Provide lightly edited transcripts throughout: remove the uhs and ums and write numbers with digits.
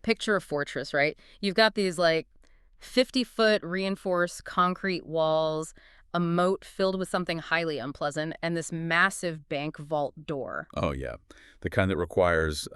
picture a fortress, right? You've got these, like, 50-foot reinforced concrete walls, a moat filled with something highly unpleasant, and this massive bank vault door. Oh, yeah. The kind that requires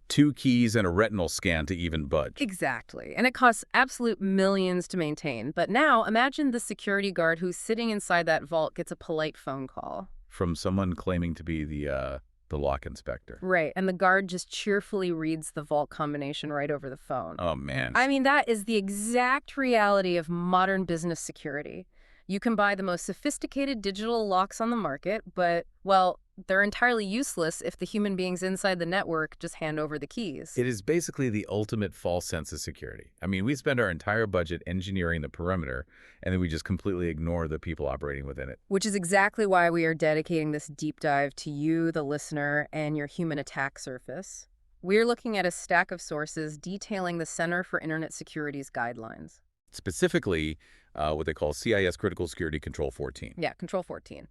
2 keys and a retinal scan to even budge. Exactly. And it costs absolute millions to maintain. But now, imagine the security guard who's sitting inside that vault gets a polite phone call. From someone claiming to be the lock inspector. Right. And the guard just cheerfully reads the vault combination right over the phone. Oh, man. I mean, that is the exact reality of modern business security. You can buy the most sophisticated digital locks on the market, but, well, they're entirely useless if the human beings inside the network just hand over the keys. It is basically the ultimate false sense of security. I mean, we spend our entire budget engineering the perimeter, and then we just completely ignore the people operating within it. Which is exactly why we are dedicating this deep dive to you, the listener, and your human attack surface. We're looking at a stack of sources detailing the Center for Internet Security's guidelines. Specifically, what they call CIS Critical Security Control 14. Yeah, Control 14.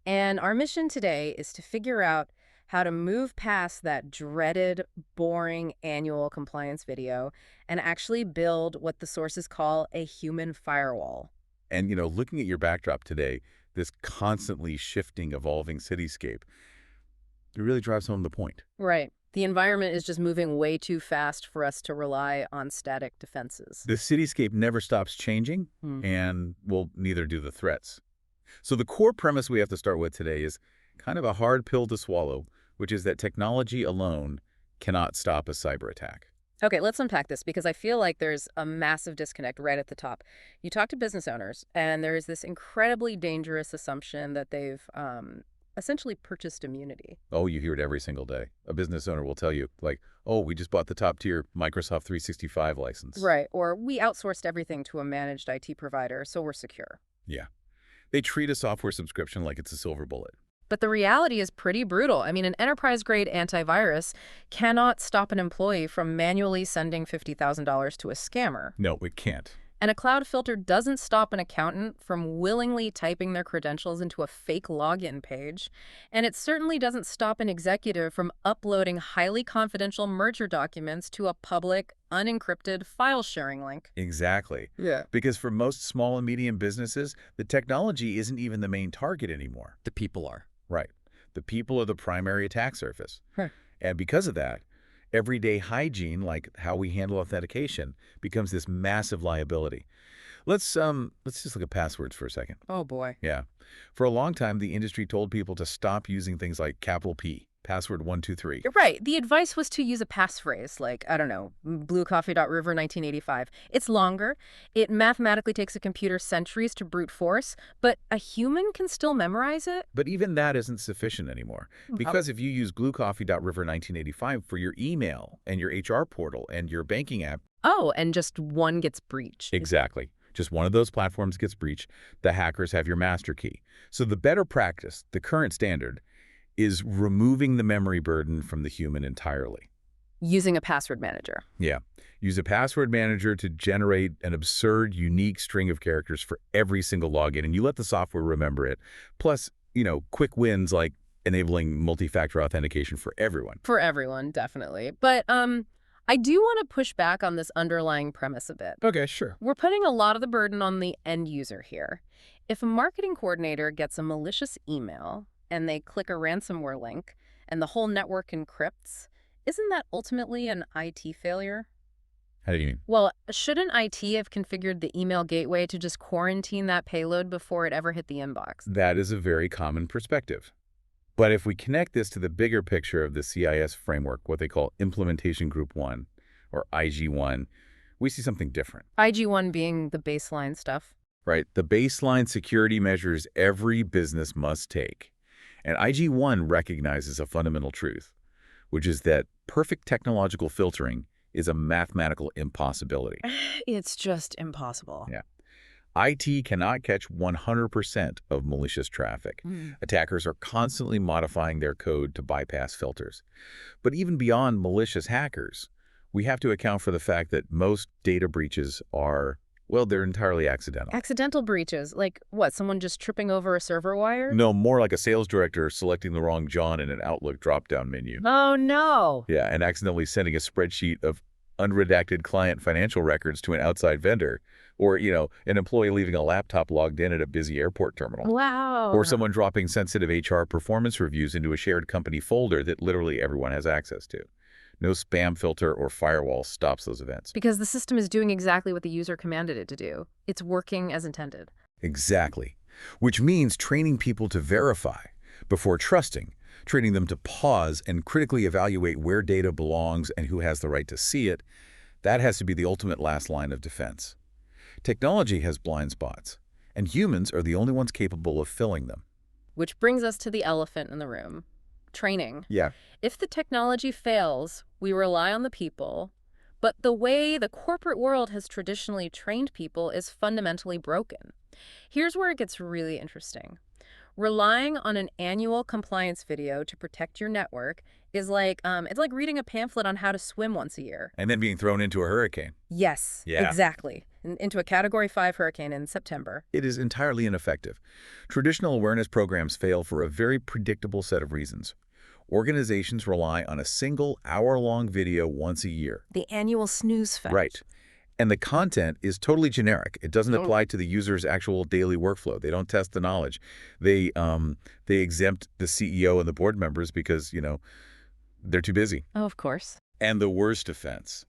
And our mission today is to figure out how to move past that dreaded, boring annual compliance video and actually build what the sources call a human firewall. And, looking at your backdrop today, this constantly shifting, evolving cityscape, it really drives home the point. Right. The environment is just moving way too fast for us to rely on static defenses. The cityscape never stops changing, and, well, neither do the threats. So the core premise we have to start with today is kind of a hard pill to swallow, which is that technology alone cannot stop a cyber attack. Okay, let's unpack this because I feel like there's a massive disconnect right at the top. You talk to business owners, and there is this incredibly dangerous assumption that they've essentially purchased immunity. Oh, you hear it every single day. A business owner will tell you, like, oh, we just bought the top-tier Microsoft 365 license. Right, or we outsourced everything to a managed IT provider, so we're secure. Yeah. They treat a software subscription like it's a silver bullet. But the reality is pretty brutal. I mean, an enterprise-grade antivirus cannot stop an employee from manually sending $50,000 to a scammer. No, it can't. And a cloud filter doesn't stop an accountant from willingly typing their credentials into a fake login page. And it certainly doesn't stop an executive from uploading highly confidential merger documents to a public, unencrypted file-sharing link. Exactly. Yeah. Because for most small and medium businesses, the technology isn't even the main target anymore. The people are. Right. The people are the primary attack surface. Right. And because of that, everyday hygiene, like how we handle authentication, becomes this massive liability. Let's just look at passwords for a second. Oh, boy. Yeah. For a long time, the industry told people to stop using things like capital P, password 123. You're right. The advice was to use a passphrase like, I don't know, bluecoffee.river 1985. It's longer. It mathematically takes a computer centuries to brute force, but a human can still memorize it. But even that isn't sufficient anymore. Because if you use bluecoffee.river 1985 for your email and your HR portal and your banking app. Oh, and just one gets breached. Exactly. Just one of those platforms gets breached. The hackers have your master key. So the better practice, the current standard, is removing the memory burden from the human entirely. Using a password manager. Yeah. Use a password manager to generate an absurd, unique string of characters for every single login, and you let the software remember it. Plus, quick wins like enabling multi-factor authentication for everyone. For everyone, definitely. But I do want to push back on this underlying premise a bit. Okay, sure. We're putting a lot of the burden on the end user here. If a marketing coordinator gets a malicious email and they click a ransomware link and the whole network encrypts, isn't that ultimately an IT failure? How do you mean? Well, shouldn't IT have configured the email gateway to just quarantine that payload before it ever hit the inbox? That is a very common perspective. But if we connect this to the bigger picture of the CIS framework, what they call Implementation Group 1, or IG1, we see something different. IG1 being the baseline stuff. Right, the baseline security measures every business must take. And IG1 recognizes a fundamental truth, which is that perfect technological filtering is a mathematical impossibility. It's just impossible. Yeah. IT cannot catch 100% of malicious traffic. Attackers are constantly modifying their code to bypass filters. But even beyond malicious hackers, we have to account for the fact that most data breaches are, well, they're entirely accidental. Accidental breaches? Like what, someone just tripping over a server wire? No, more like a sales director selecting the wrong John in an Outlook drop-down menu. Oh, no. Yeah, and accidentally sending a spreadsheet of unredacted client financial records to an outside vendor, or, an employee leaving a laptop logged in at a busy airport terminal, or Wow. someone dropping sensitive HR performance reviews into a shared company folder that literally everyone has access to. No spam filter or firewall stops those events. Because the system is doing exactly what the user commanded it to do. It's working as intended. Exactly. Which means training people to verify before trusting, training them to pause and critically evaluate where data belongs and who has the right to see it. That has to be the ultimate last line of defense. Technology has blind spots, and humans are the only ones capable of filling them. Which brings us to the elephant in the room. Training. Yeah. If the technology fails, we rely on the people, but the way the corporate world has traditionally trained people is fundamentally broken. Here's where it gets really interesting. Relying on an annual compliance video to protect your network is like, it's like reading a pamphlet on how to swim once a year. And then being thrown into a hurricane. Yes, Yeah. exactly. Into a Category 5 hurricane in September. It is entirely ineffective. Traditional awareness programs fail for a very predictable set of reasons. Organizations rely on a single hour-long video once a year. The annual snooze fest. Right. And the content is totally generic. It doesn't apply to the user's actual daily workflow. They don't test the knowledge. They exempt the CEO and the board members because, they're too busy. Oh, of course. And the worst offense,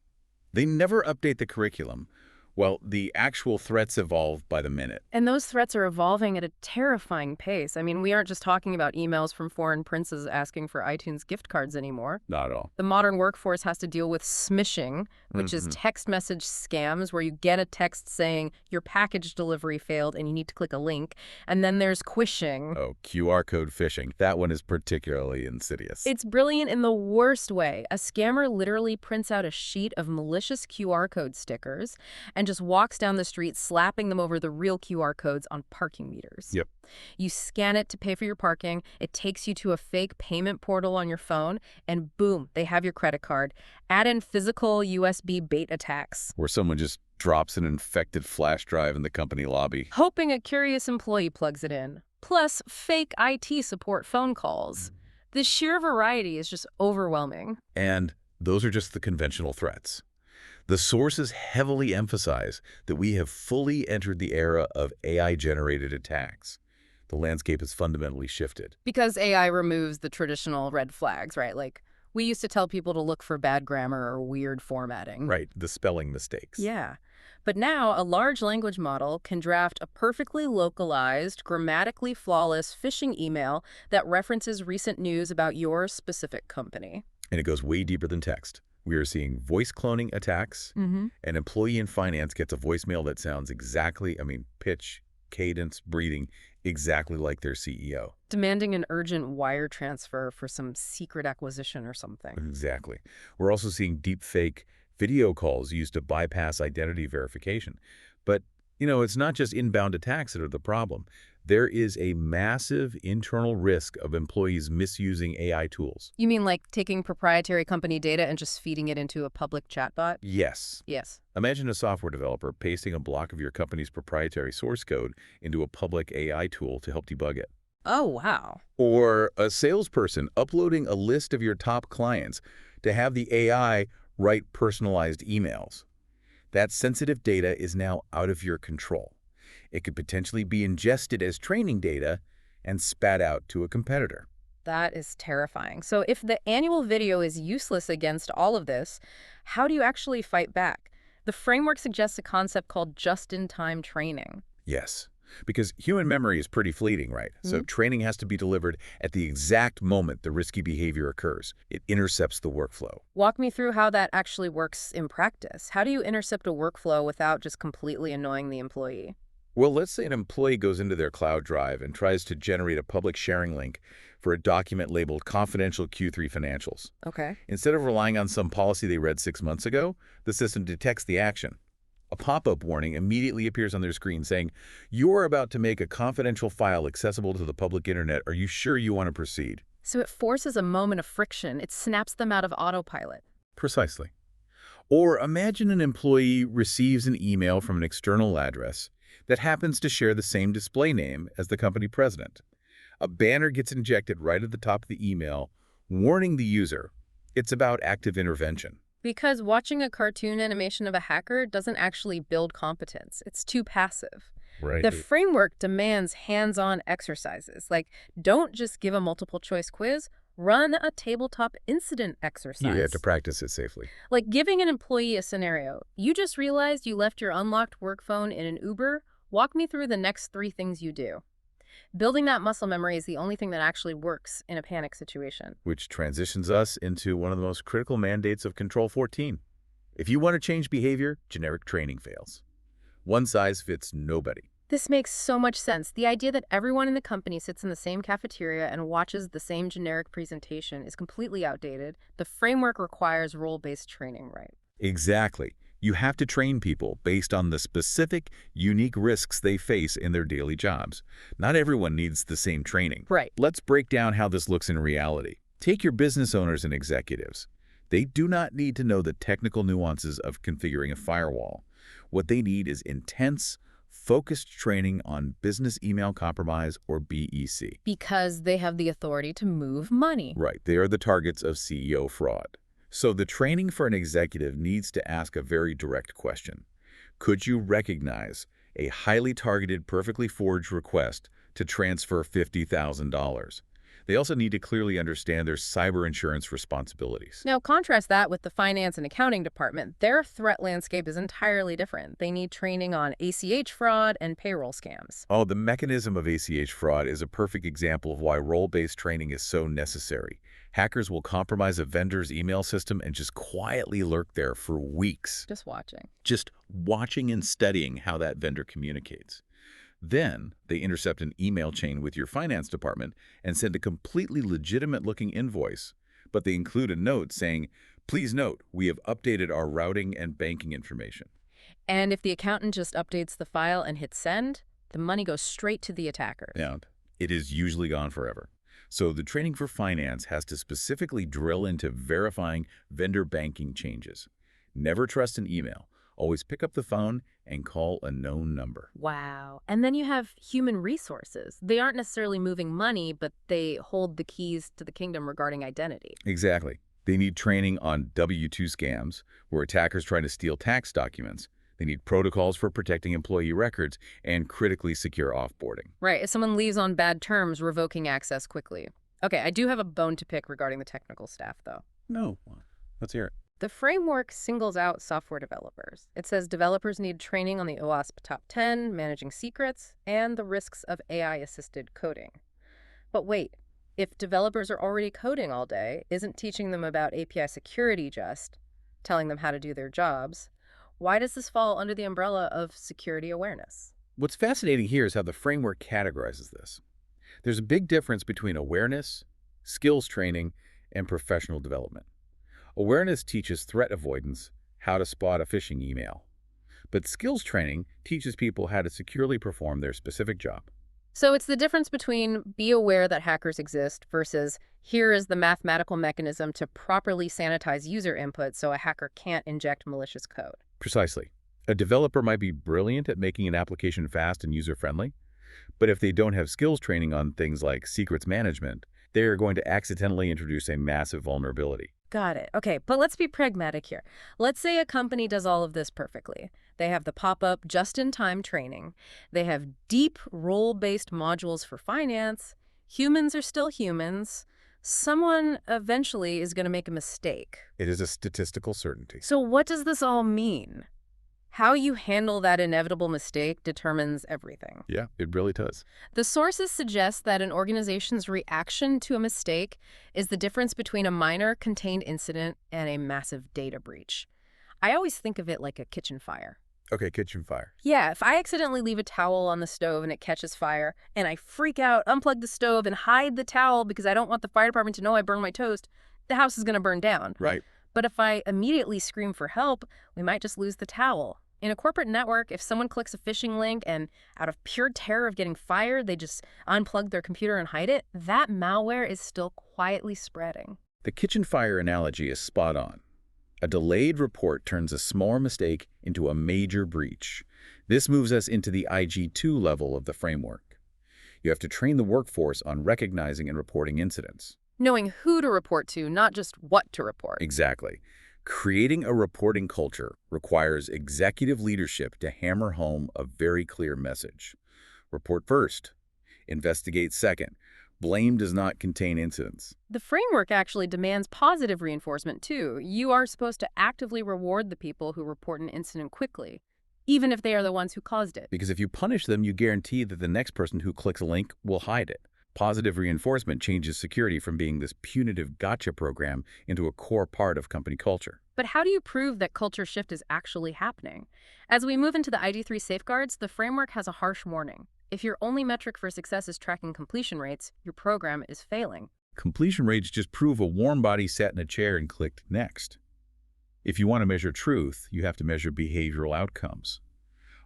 they never update the curriculum. Well, the actual threats evolve by the minute. And those threats are evolving at a terrifying pace. I mean, we aren't just talking about emails from foreign princes asking for iTunes gift cards anymore. Not at all. The modern workforce has to deal with smishing, which is text message scams where you get a text saying your package delivery failed and you need to click a link. And then there's quishing. Oh, QR code phishing. That one is particularly insidious. It's brilliant in the worst way. A scammer literally prints out a sheet of malicious QR code stickers and just walks down the street slapping them over the real QR codes on parking meters. Yep. You scan it to pay for your parking, it takes you to a fake payment portal on your phone, and boom, they have your credit card. Add in physical USB bait attacks. Where someone just drops an infected flash drive in the company lobby. Hoping a curious employee plugs it in. Plus, fake IT support phone calls. The sheer variety is just overwhelming. And those are just the conventional threats. The sources heavily emphasize that we have fully entered the era of AI-generated attacks. The landscape has fundamentally shifted. Because AI removes the traditional red flags, right? Like, we used to tell people to look for bad grammar or weird formatting. Right, the spelling mistakes. Yeah. But now a large language model can draft a perfectly localized, grammatically flawless phishing email that references recent news about your specific company. And it goes way deeper than text. We are seeing voice cloning attacks. An employee in finance gets a voicemail that sounds exactly, pitch, cadence, breathing, exactly like their CEO. Demanding an urgent wire transfer for some secret acquisition or something. Exactly. We're also seeing deep fake video calls used to bypass identity verification. But, it's not just inbound attacks that are the problem. There is a massive internal risk of employees misusing AI tools. You mean like taking proprietary company data and just feeding it into a public chatbot? Yes. Yes. Imagine a software developer pasting a block of your company's proprietary source code into a public AI tool to help debug it. Oh, wow. Or a salesperson uploading a list of your top clients to have the AI write personalized emails. That sensitive data is now out of your control. It could potentially be ingested as training data and spat out to a competitor. That is terrifying. So if the annual video is useless against all of this, how do you actually fight back? The framework suggests a concept called just-in-time training. Yes, because human memory is pretty fleeting, right? So training has to be delivered at the exact moment the risky behavior occurs. It intercepts the workflow. Walk me through how that actually works in practice. How do you intercept a workflow without just completely annoying the employee? Well, let's say an employee goes into their cloud drive and tries to generate a public sharing link for a document labeled confidential Q3 financials. Okay. Instead of relying on some policy they read 6 months ago, the system detects the action. A pop-up warning immediately appears on their screen saying, "You're about to make a confidential file accessible to the public internet. Are you sure you want to proceed?" So it forces a moment of friction. It snaps them out of autopilot. Precisely. Or imagine an employee receives an email from an external address that happens to share the same display name as the company president. A banner gets injected right at the top of the email, warning the user it's about active intervention. Because watching a cartoon animation of a hacker doesn't actually build competence. It's too passive. Right. The framework demands hands-on exercises, like don't just give a multiple choice quiz, run a tabletop incident You have to exercise. practice it safely. Like giving an employee a scenario. You just realized you left your unlocked work phone in an Uber. Walk me through the next 3 things you do. Building that muscle memory is the only thing that actually works in a panic situation. Which transitions us into one of the most critical mandates of Control 14. If you want to change behavior, generic training fails. One size fits nobody. This makes so much sense. The idea that everyone in the company sits in the same cafeteria and watches the same generic presentation is completely outdated. The framework requires role-based training, right? Exactly. You have to train people based on the specific, unique risks they face in their daily jobs. Not everyone needs the same training. Right. Let's break down how this looks in reality. Take your business owners and executives. They do not need to know the technical nuances of configuring a firewall. What they need is intense, focused training on business email compromise, or BEC. Because they have the authority to move money. Right, they are the targets of CEO fraud. So the training for an executive needs to ask a very direct question. Could you recognize a highly targeted, perfectly forged request to transfer $50,000? They also need to clearly understand their cyber insurance responsibilities. Now, contrast that with the finance and accounting department. Their threat landscape is entirely different. They need training on ACH fraud and payroll scams. Oh, the mechanism of ACH fraud is a perfect example of why role-based training is so necessary. Hackers will compromise a vendor's email system and just quietly lurk there for weeks. Just watching. Just watching and studying how that vendor communicates. Then they intercept an email chain with your finance department and send a completely legitimate-looking invoice, but they include a note saying, "Please note, we have updated our routing and banking information." And if the accountant just updates the file and hits send, the money goes straight to the attackers. And it is usually gone forever. So the training for finance has to specifically drill into verifying vendor banking changes. Never trust an email. Always pick up the phone and call a known number. Wow. And then you have human resources. They aren't necessarily moving money, but they hold the keys to the kingdom regarding identity. Exactly. They need training on W-2 scams, where attackers try to steal tax documents. They need protocols for protecting employee records and critically secure offboarding. Right. If someone leaves on bad terms, revoking access quickly. Okay, I do have a bone to pick regarding the technical staff, though. No. Let's hear it. The framework singles out software developers. It says developers need training on the OWASP Top 10, managing secrets, and the risks of AI-assisted coding. But wait, if developers are already coding all day, isn't teaching them about API security just telling them how to do their jobs? Why does this fall under the umbrella of security awareness? What's fascinating here is how the framework categorizes this. There's a big difference between awareness, skills training, and professional development. Awareness teaches threat avoidance, how to spot a phishing email. But skills training teaches people how to securely perform their specific job. So it's the difference between be aware that hackers exist versus here is the mathematical mechanism to properly sanitize user input so a hacker can't inject malicious code. Precisely. A developer might be brilliant at making an application fast and user-friendly, but if they don't have skills training on things like secrets management, they are going to accidentally introduce a massive vulnerability. Got it. Okay, but let's be pragmatic here. Let's say a company does all of this perfectly. They have the pop-up just-in-time training. They have deep role-based modules for finance. Humans are still humans. Someone eventually is going to make a mistake. It is a statistical certainty. So what does this all mean? How you handle that inevitable mistake determines everything. Yeah, it really does. The sources suggest that an organization's reaction to a mistake is the difference between a minor contained incident and a massive data breach. I always think of it like a kitchen fire. Okay, kitchen fire. Yeah, if I accidentally leave a towel on the stove and it catches fire, and I freak out, unplug the stove, and hide the towel because I don't want the fire department to know I burned my toast, the house is going to burn down. Right. But if I immediately scream for help, we might just lose the towel. In a corporate network, if someone clicks a phishing link and out of pure terror of getting fired, they just unplug their computer and hide it, that malware is still quietly spreading. The kitchen fire analogy is spot on. A delayed report turns a small mistake into a major breach. This moves us into the IG2 level of the framework. You have to train the workforce on recognizing and reporting incidents. Knowing who to report to, not just what to report. Exactly. Creating a reporting culture requires executive leadership to hammer home a very clear message. Report first. Investigate second. Blame does not contain incidents. The framework actually demands positive reinforcement, too. You are supposed to actively reward the people who report an incident quickly, even if they are the ones who caused it. Because if you punish them, you guarantee that the next person who clicks a link will hide it. Positive reinforcement changes security from being this punitive gotcha program into a core part of company culture. But how do you prove that culture shift is actually happening? As we move into the ID3 safeguards, the framework has a harsh warning. If your only metric for success is tracking completion rates, your program is failing. Completion rates just prove a warm body sat in a chair and clicked next. If you want to measure truth, you have to measure behavioral outcomes.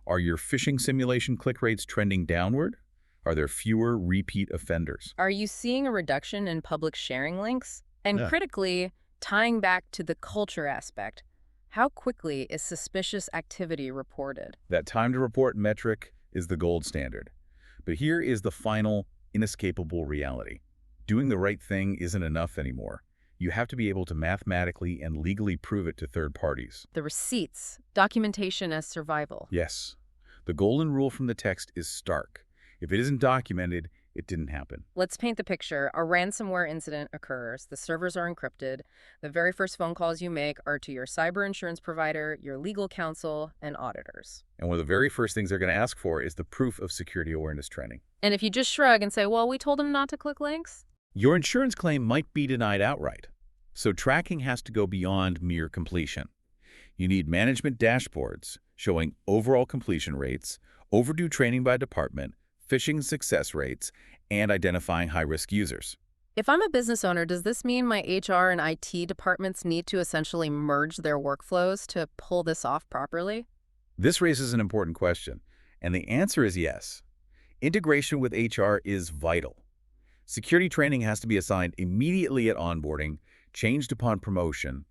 Are your phishing simulation click rates trending downward? Are there fewer repeat offenders? Are you seeing a reduction in public sharing links? And critically, tying back to the culture aspect, how quickly is suspicious activity reported? That time to report metric is the gold standard. But here is the final, inescapable reality. Doing the right thing isn't enough anymore. You have to be able to mathematically and legally prove it to third parties. The receipts, documentation as survival. Yes. The golden rule from the text is stark. If it isn't documented, it didn't happen. Let's paint the picture. A ransomware incident occurs. The servers are encrypted. The very first phone calls you make are to your cyber insurance provider, your legal counsel, and auditors. And one of the very first things they're going to ask for is the proof of security awareness training. And if you just shrug and say, well, we told them not to click links, your insurance claim might be denied outright. So tracking has to go beyond mere completion. You need management dashboards showing overall completion rates, overdue training by department, phishing success rates, and identifying high-risk users. if I'm a business owner, does this mean my HR and IT departments need to essentially merge their workflows to pull this off properly? This raises an important question, and the answer is yes. Integration with HR is vital. Security training has to be assigned immediately at onboarding, changed upon promotion,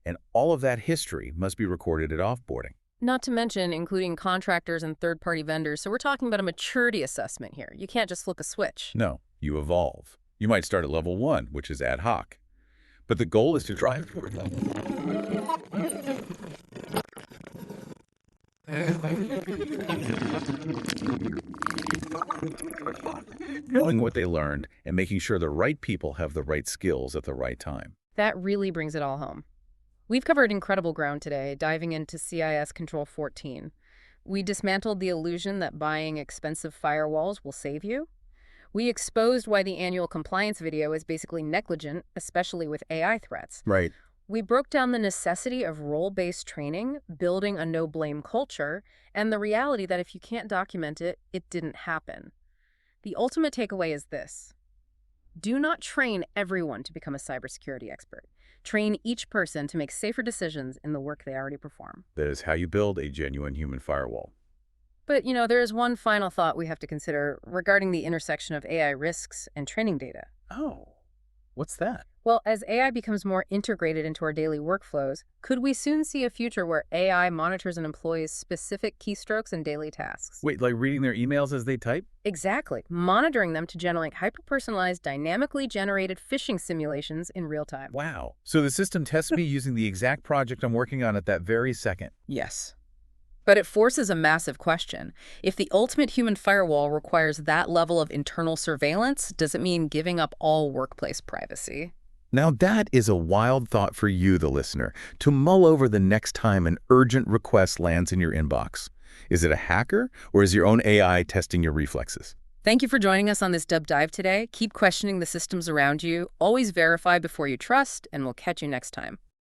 and all of that history must be recorded at offboarding. Not to mention including contractors and third-party vendors, so we're talking about a maturity assessment here. You can't just flip a switch. No, you evolve. You might start at level 1, which is ad hoc. But the goal is to drive toward level. Knowing what they learned and making sure the right people have the right skills at the right time. That really brings it all home. We've covered incredible ground today, diving into CIS Control 14. We dismantled the illusion that buying expensive firewalls will save you. We exposed why the annual compliance video is basically negligent, especially with AI threats. Right. We broke down the necessity of role-based training, building a no-blame culture, and the reality that if you can't document it, it didn't happen. The ultimate takeaway is this. Do not train everyone to become a cybersecurity expert. Train each person to make safer decisions in the work they already perform. That is how you build a genuine human firewall. But, there is one final thought we have to consider regarding the intersection of AI risks and training data. Oh, what's that? Well, as AI becomes more integrated into our daily workflows, could we soon see a future where AI monitors an employee's specific keystrokes and daily tasks? Wait, like reading their emails as they type? Exactly. Monitoring them to generate hyper-personalized, dynamically generated phishing simulations in real time. Wow. So the system tests me using the exact project I'm working on at that very second. Yes. But it forces a massive question. If the ultimate human firewall requires that level of internal surveillance, does it mean giving up all workplace privacy? Now that is a wild thought for you, the listener, to mull over the next time an urgent request lands in your inbox. Is it a hacker, or is your own AI testing your reflexes? Thank you for joining us on this deep dive today. Keep questioning the systems around you. Always verify before you trust, and we'll catch you next time.